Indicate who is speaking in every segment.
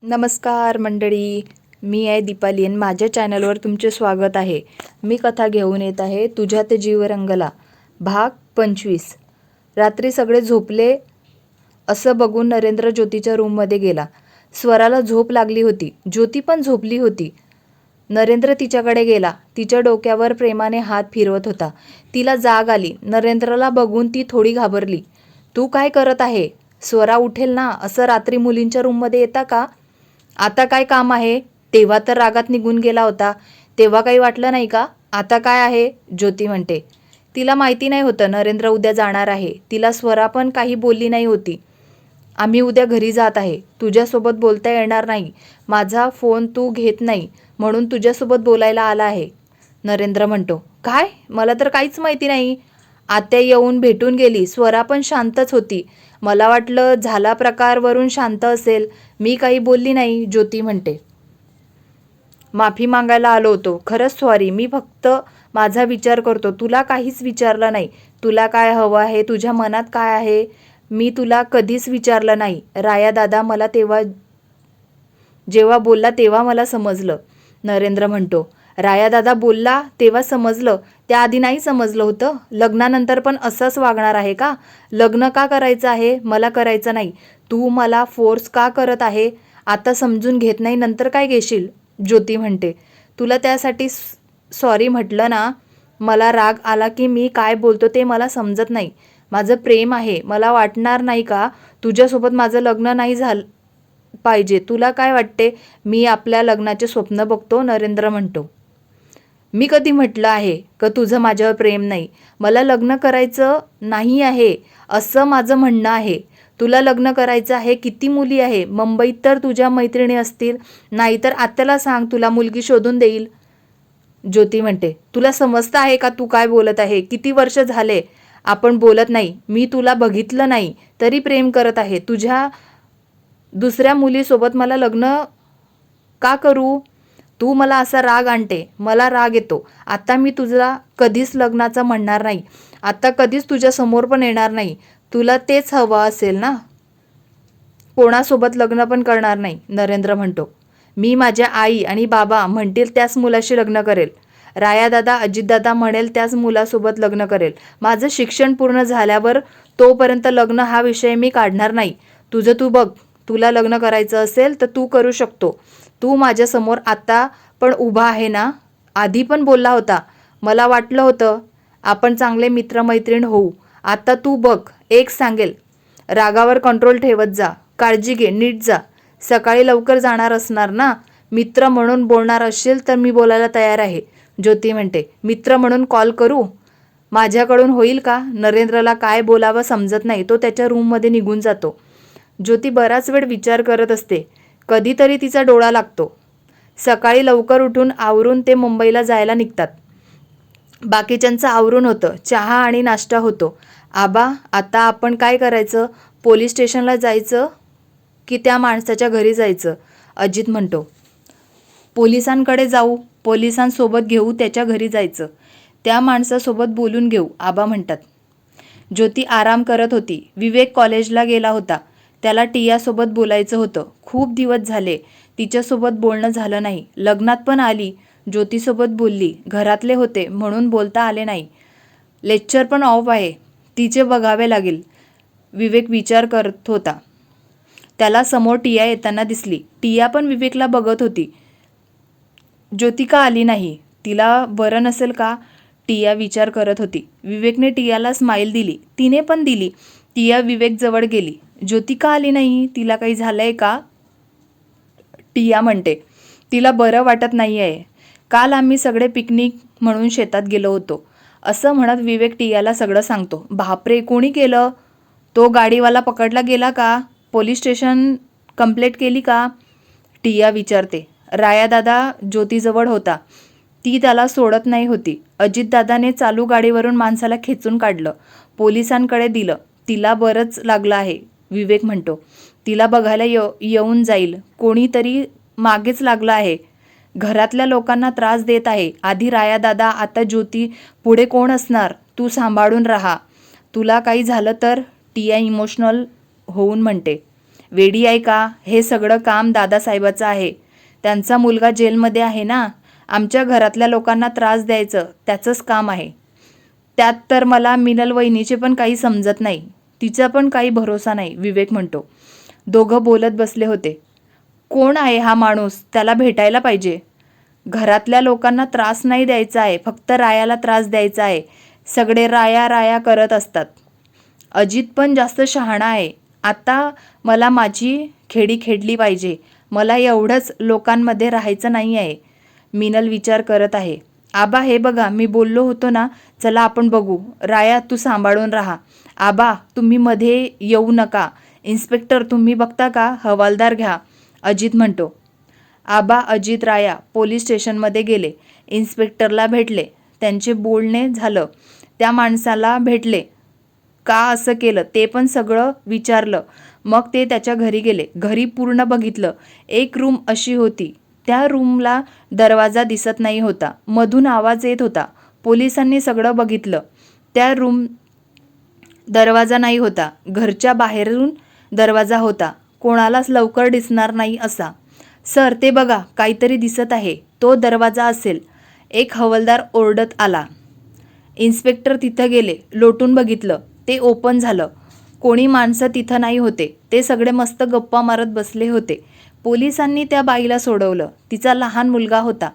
Speaker 1: नमस्कार मंडळी, मी आहे दीपाली आणि माझ्या चॅनलवर तुमचे स्वागत आहे. मी कथा घेऊन येत आहे तुझ्या ते जीव रंगला भाग 25. रात्री सगळे झोपले असं बघून नरेंद्र ज्योतीच्या रूममध्ये गेला. स्वराला झोप लागली होती, ज्योती पण झोपली होती. नरेंद्र तिच्याकडे गेला, तिच्या डोक्यावर प्रेमाने हात फिरवत होता. तिला जाग आली. नरेंद्रला बघून ती थोडी घाबरली. तू काय करत आहे? स्वरा उठेल ना, असं रात्री मुलींच्या रूममध्ये येता का? आता काय काम आहे? तेव्हा तर रागात निघून गेला होता, तेव्हा काही वाटलं नाही का? आता काय आहे? ज्योती म्हणते. तिला माहिती नाही होतं नरेंद्र उद्या जाणार आहे. तिला स्वरा पण काही बोलली नाही होती. आम्ही उद्या घरी जात आहे, तुझ्यासोबत बोलता येणार नाही. माझा फोन तू घेत नाही म्हणून तुझ्यासोबत बोलायला आला आहे, नरेंद्र म्हणतो. काय? मला तर काहीच माहिती नाही. आत्या येऊन भेटून गेली. स्वरा पण शांतच होती. मला वाटलं झाला प्रकार वरून शांत असेल. मी काही बोलली नाही, ज्योती म्हणते. माफी मागायला आलो होतो. खरंच सॉरी. मी फक्त माझा विचार करतो. तुला काहीच विचारलं नाही. तुला काय हवं आहे, तुझ्या मनात काय आहे, मी तुला कधीच विचारलं नाही. राया दादा मला जेव्हा बोलला तेव्हा मला समजलं, नरेंद्र म्हणतो. राया दादा बोलला तेव्हा समजलं? त्याआधी नाही समजलं होतं? लग्नानंतर पण असंच वागणार आहे का? लग्न का करायचं आहे? मला करायचं नाही. तू मला फोर्स का करत आहे? आता समजून घेत नाही, नंतर काय घेशील? ज्योती म्हणते. तुला त्यासाठी सॉरी म्हटलं ना. मला राग आला की मी काय बोलतो ते मला समजत नाही. माझं प्रेम आहे. मला वाटणार नाही का तुझ्यासोबत माझं लग्न नाही झालं पाहिजे? तुला काय वाटते मी आपल्या लग्नाचे स्वप्न बघतो? नरेंद्र म्हणतो. मी कधी म्हटलं आहे का तुझं माझ्यावर प्रेम नाही? मला लग्न करायचं नाही आहे असं माझं म्हणणं आहे. तुला लग्न करायचं आहे. किती मुली आहे मुंबईत, तर तुझ्या मैत्रिणी असतील. नाहीतर आत्याला सांग, तुला मुलगी शोधून देईल, ज्योती म्हणते. तुला समजतं आहे का तू काय बोलत आहे? किती वर्ष झाले आपण बोलत नाही. मी तुला बघितलं नाही तरी प्रेम करत आहे. तुझ्या दुसऱ्या मुलीसोबत मला लग्न का करू? तू मला असा राग आणते, मला राग येतो. आता मी तुझा कधीच लग्नाचं म्हणणार नाही. आता कधीच तुझ्या समोर पण येणार नाही. तुला तेच हवं असेल ना? कोणासोबत लग्न पण करणार नाही, नरेंद्र म्हणतो. मी माझ्या आई आणि बाबा म्हणतील त्याच मुलाशी लग्न करेल. रायादादा, अजितदादा म्हणेल त्याच मुलासोबत लग्न करेल. माझं शिक्षण पूर्ण झाल्यावर तोपर्यंत लग्न हा विषय मी काढणार नाही. तुझं तू बघ. तुला लग्न करायचं असेल तर तू करू शकतो. तू माझ्यासमोर आता पण उभा आहे ना? आधी पण बोलला होता. मला वाटलं होतं आपण चांगले मित्रमैत्रीण होऊ. आता तू बघ, एक सांगेल, रागावर कंट्रोल ठेवत जा. काळजी घे, नीट जा. सकाळी लवकर जाणार असणार ना? मित्र म्हणून बोलणार असशील तर मी बोलायला तयार आहे, ज्योती म्हणते. मित्र म्हणून कॉल करू? माझ्याकडून होईल का? नरेंद्रला काय बोलावं समजत नाही. तो त्याच्या रूममध्ये निघून जातो. ज्योती बराच वेळ विचार करत असते. कधीतरी तिचा डोळा लागतो. सकाळी लवकर उठून आवरून ते मुंबईला जायला निघतात. बाकीच्यांचं आवरून होतं. चहा आणि नाश्ता होतो. आबा, आता आपण काय करायचं? पोलीस स्टेशनला जायचं की त्या माणसाच्या घरी जायचं? अजित म्हणतो. पोलिसांकडे जाऊ. पोलिसांसोबत घेऊ, त्याच्या घरी जायचं. त्या माणसासोबत बोलून घेऊ, आबा म्हणतात. ज्योती आराम करत होती. विवेक कॉलेजला गेला होता. त्याला टियासोबत बोलायचं होतं. खूप दिवस झाले तिच्यासोबत बोलणं झालं नाही. लग्नात पण आली, ज्योतीसोबत बोलली. घरातले होते म्हणून बोलता आले नाही. लेक्चर पण ऑफ आहे, तिचे बघावे लागेल, विवेक विचार करत होता. त्याला समोर टिया येताना दिसली. टिया पण विवेकला बघत होती. ज्योती का आली नाही? तिला बरं नसेल का? टिया विचार करत होती. विवेकने टियाला स्माईल दिली. तिने पण दिली. टिया विवेक जवळ गेली. ज्योती का आली नाही? तिला काही झालंय का? टिया म्हणते. तिला बरं वाटत नाही आहे. काल आम्ही सगळे पिकनिक म्हणून शेतात गेलो होतो, असं म्हणत विवेक टियाला सगळं सांगतो. बापरे, कोणी केलं? तो गाडीवाला पकडला गेला का? पोलीस स्टेशन कंप्लेंट केली का? टिया विचारते. रायादादा ज्योतीजवळ होता. ती त्याला सोडत नाही होती. अजितदादाने चालू गाडीवरून माणसाला खेचून काढलं, पोलिसांकडे दिलं. तिला बरंच लागलं आहे, विवेक म्हणतो. तिला बघायला येऊन जाईल. कोणीतरी मागेच लागलं आहे. घरातल्या लोकांना त्रास देत आहे. आधी रायादादा, आता ज्योती, पुढे कोण असणार? तू सांभाळून राहा. तुला काही झालं तर? टिया इमोशनल होऊन म्हणते. वेडी आहे का? हे सगळं काम दादासाहेबाचं आहे. त्यांचा मुलगा जेलमध्ये आहे ना. आमच्या घरातल्या लोकांना त्रास द्यायचं त्याचंच काम आहे. त्यात तर मला मिनल वहिनीचे पण काही समजत नाही. तिचा पण काही भरोसा नाही, विवेक म्हणतो. दोघं बोलत बसले होते. कोण आहे हा माणूस? त्याला भेटायला पाहिजे. घरातल्या लोकांना त्रास नाही द्यायचा आहे, फक्त रायाला त्रास द्यायचा आहे. सगळे राया राया करत असतात. अजित पण जास्त शहाणा आहे. आता मला माझी खेडी खेळली पाहिजे. मला एवढंच लोकांमध्ये राहायचं नाही आहे. मिनल विचार करत आहे. आबा हे बघा, मी बोललो होतो ना, चला आपण बघू. राया तू सांभाळून राहा. आबा तुम्ही मध्ये येऊ नका. इन्स्पेक्टर तुम्ही बघता का? हवालदार घ्या, अजित म्हणतो. आबा, अजित, राया पोलीस स्टेशनमध्ये गेले. इन्स्पेक्टरला भेटले. त्यांचे बोलणे झालं. त्या माणसाला भेटले, का असं केलं ते पण सगळं विचारलं. मग ते त्याच्या घरी गेले. घरी पूर्ण बघितलं. एक रूम अशी होती, त्या रूमला दरवाजा दिसत नाही होता. मधून आवाज येत होता. पोलिसांनी सगळं बघितलं. त्या रूम दरवाजा नाही होता. घरच्या बाहेरून दरवाजा होता. कोणालाच लवकर दिसणार नाही असा. सर ते बघा, काहीतरी दिसत आहे. तो दरवाजा असेल. एक हवालदार ओरडत आला. इन्स्पेक्टर तिथं गेले. लोटून बघितलं. ते ओपन झालं. कोणी माणसं तिथं नाही होते. ते सगळे मस्त गप्पा मारत बसले होते. पोलिसांनी त्या बाईला सोडवलं. तिचा लहान मुलगा होता,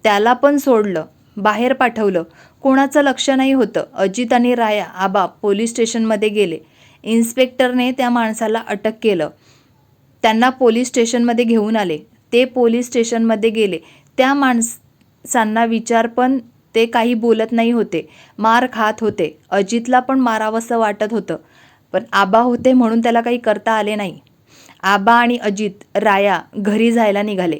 Speaker 1: त्याला पण सोडलं, बाहेर पाठवलं. कोणाचं लक्ष नाही होतं. अजित आणि राया आबा पोलीस स्टेशनमध्ये गेले. इन्स्पेक्टरने त्या माणसाला अटक केलं. त्यांना पोलीस स्टेशनमध्ये घेऊन आले. ते पोलीस स्टेशनमध्ये गेले. त्या माणसांना विचार पण ते काही बोलत नाही होते. मार खात होते. अजितला पण मारावंसं वाटत होतं, पण आबा होते म्हणून त्याला काही करता आले नाही. आबा आणि अजित, राया घरी जायला निघाले.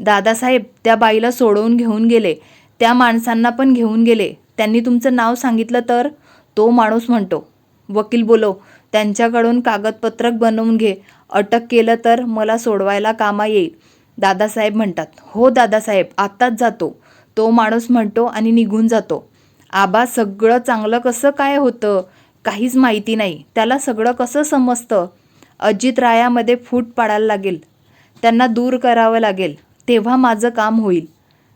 Speaker 1: दादासाहेब त्या बाईला सोडवून घेऊन गेले. त्या माणसांना पण घेऊन गेले. त्यांनी तुमचं नाव सांगितलं तर? तो माणूस म्हणतो. वकील बोलव. त्यांच्याकडून कागदपत्रक बनवून घे. अटक केलं तर मला सोडवायला कामा येईल. दादासाहेब म्हणतात. हो दादासाहेब, आत्ताच जातो. तो माणूस म्हणतो आणि निघून जातो. आबा सगळं चांगलं कसं काय होतं? काहीच माहिती नाही. त्याला सगळं कसं समजतं? अजित रायामध्ये फूट पाडायला लागेल. त्यांना दूर करावं लागेल. तेव्हा माझं काम होईल.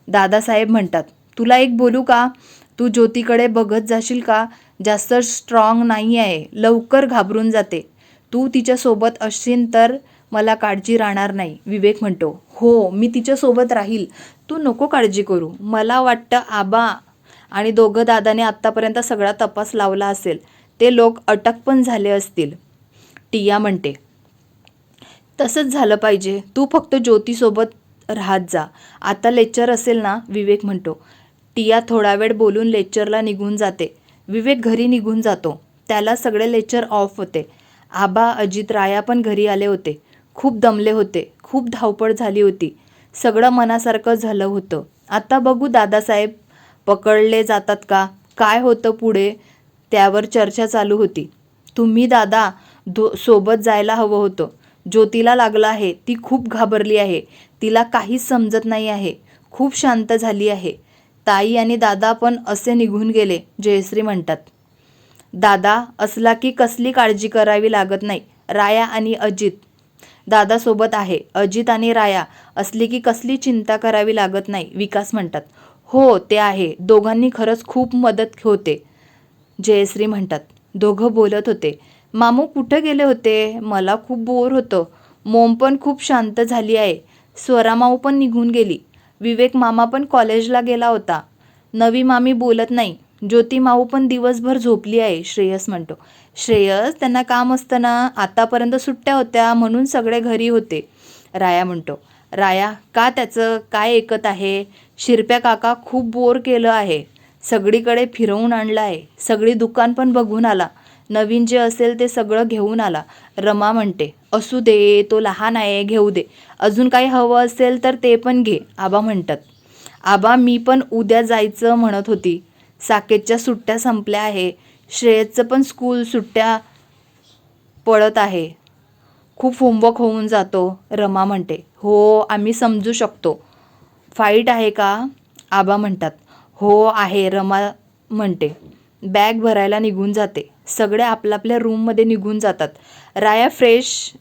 Speaker 1: दादासाहेब म्हणतात. तुला एक बोलू का? तू ज्योतीकडे बघत जाशील का? जास्त स्ट्रॉंग नाही आहे. लवकर घाबरून जाते. तू तिच्यासोबत असशील तर मला काळजी राहणार नाही. विवेक म्हणतो. हो मी तिच्यासोबत राहील. तू नको काळजी करू. मला वाटतं आबा आणि दोघं दादाने आत्तापर्यंत सगळा तपास लावला असेल. ते लोक अटक पण झाले असतील. टिया म्हणते. तसंच झालं पाहिजे. तू फक्त ज्योतीसोबत राहत जा. आता लेक्चर असेल ना? विवेक म्हणतो. टिया थोडा वेळ बोलून लेक्चरला निघून जाते. विवेक घरी निघून जातो. त्याला सगळे लेक्चर ऑफ होते. आबा, अजित, राया पण घरी आले होते. खूप दमले होते. खूप धावपळ झाली होती. सगळं मनासारखं झालं होतं. आता बघू दादासाहेब पकडले जातात का? काय होतं पुढे त्यावर चर्चा चालू होती. तुम्ही दादा सोबत जायला हवं होतं. ज्योतीला लागलं आहे. ती खूप घाबरली आहे. तिला काहीच समजत नाही आहे. खूप शांत झाली आहे. ताई आणि दादा पण असे निघून गेले. जयश्री म्हणतात. दादा असला की कसली काळजी करावी लागत नाही. राया आणि अजित दादासोबत आहे. अजित आणि राया असली की कसली चिंता करावी लागत नाही. विकास म्हणतात. हो ते आहे. दोघांनी खरंच खूप मदत होते. जयश्री म्हणतात. दोघं बोलत होते. मामू कुठं गेले होते? मला खूप बोर होतं. मोम पण खूप शांत झाली आहे. स्वरामाऊ पण निघून गेली. विवेक मामा पण कॉलेजला गेला होता. नवी मामी बोलत नाही. ज्योती माऊ पण दिवसभर झोपली आहे. श्रेयस म्हणतो. श्रेयस त्यांना काम असतं ना. आतापर्यंत सुट्ट्या होत्या म्हणून सगळे घरी होते. राया म्हणतो. राया का त्याचं काय ऐकत आहे? शिरप्या काका खूप बोर केलं आहे. सगळीकडे फिरवून आणलं आहे. सगळी दुकान पण बघून आला. नवीन जे असेल ते सगळं घेऊन आला. रमा म्हणते. असू दे, तो लहान आहे, घेऊ दे. अजून काही हवं असेल तर ते पण घे. आबा म्हणतात. आबा मी पण उद्या जायचं म्हणत होती. साकेतच्या सुट्ट्या संपल्या आहे. श्रेयसचं पण स्कूल सुट्ट्या पडत आहे. खूप होमवर्क होऊन जातो. रमा म्हणते. हो आम्ही समजू शकतो. फाईट आहे का? आबा म्हणतात. हो आहे. रमा म्हणते. बॅग भरायला निघून जाते. सगळे आपल्यापल्या रूममध्ये निघून जातात. राया फ्रेश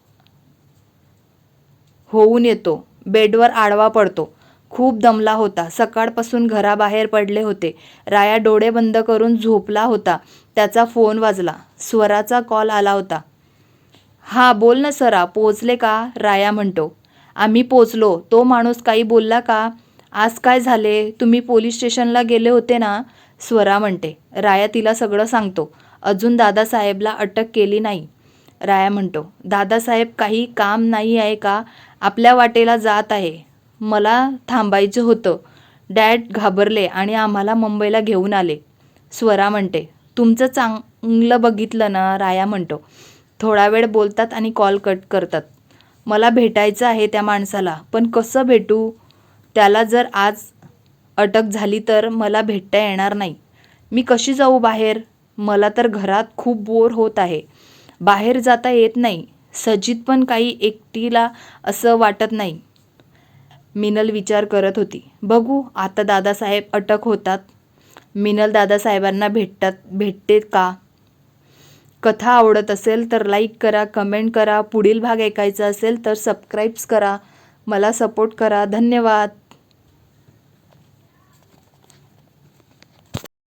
Speaker 1: होऊन येतो. बेडवर आडवा पडतो. खूप दमला होता. सकाळपासून घराबाहेर पडले होते. राया डोळे बंद करून झोपला होता. त्याचा फोन वाजला. स्वराचा कॉल आला होता. "हां बोल ना सरा, पोचले का?" राया म्हणतो. "आम्ही पोचलो. तो माणूस काही बोलला का? आज काय झाले? तुम्ही पोलीस स्टेशनला गेले होते ना?" स्वरा म्हणते. राया तिला सगळं सांगतो. "अजून दादासाहेबला अटक केली नाही." राया म्हणतो. "दादासाहेब काही काम नाही आहे का? आपल्या वाटेला जात आहे. मला थांबायचं होतं. डॅड घाबरले आणि आम्हाला मुंबईला घेऊन आले." स्वरा म्हणते. "तुमचं चांगलं बघितलं ना?" राया म्हणतो. थोडा वेळ बोलतात आणि कॉल कट करतात. "मला भेटायचं आहे त्या माणसाला, पण कसं भेटू? त्याला जर आज अटक झाली तर मला भेटता येणार नाही. मी कशी जाऊ बाहेर? मला तर घरात खूप बोर होत आहे. बाहेर जाता येत नाही. सजित पण काही एकटीला असं वाटत नाही." मिनल विचार करत होती. "बघू आता दादासाहेब अटक होतात. मिनल दादासाहेबांना भेटते का?" कथा आवडत असेल तर लाईक करा, कमेंट करा. पुढील भाग ऐकायचा असेल तर सबस्क्राईब्स करा. मला सपोर्ट करा. धन्यवाद.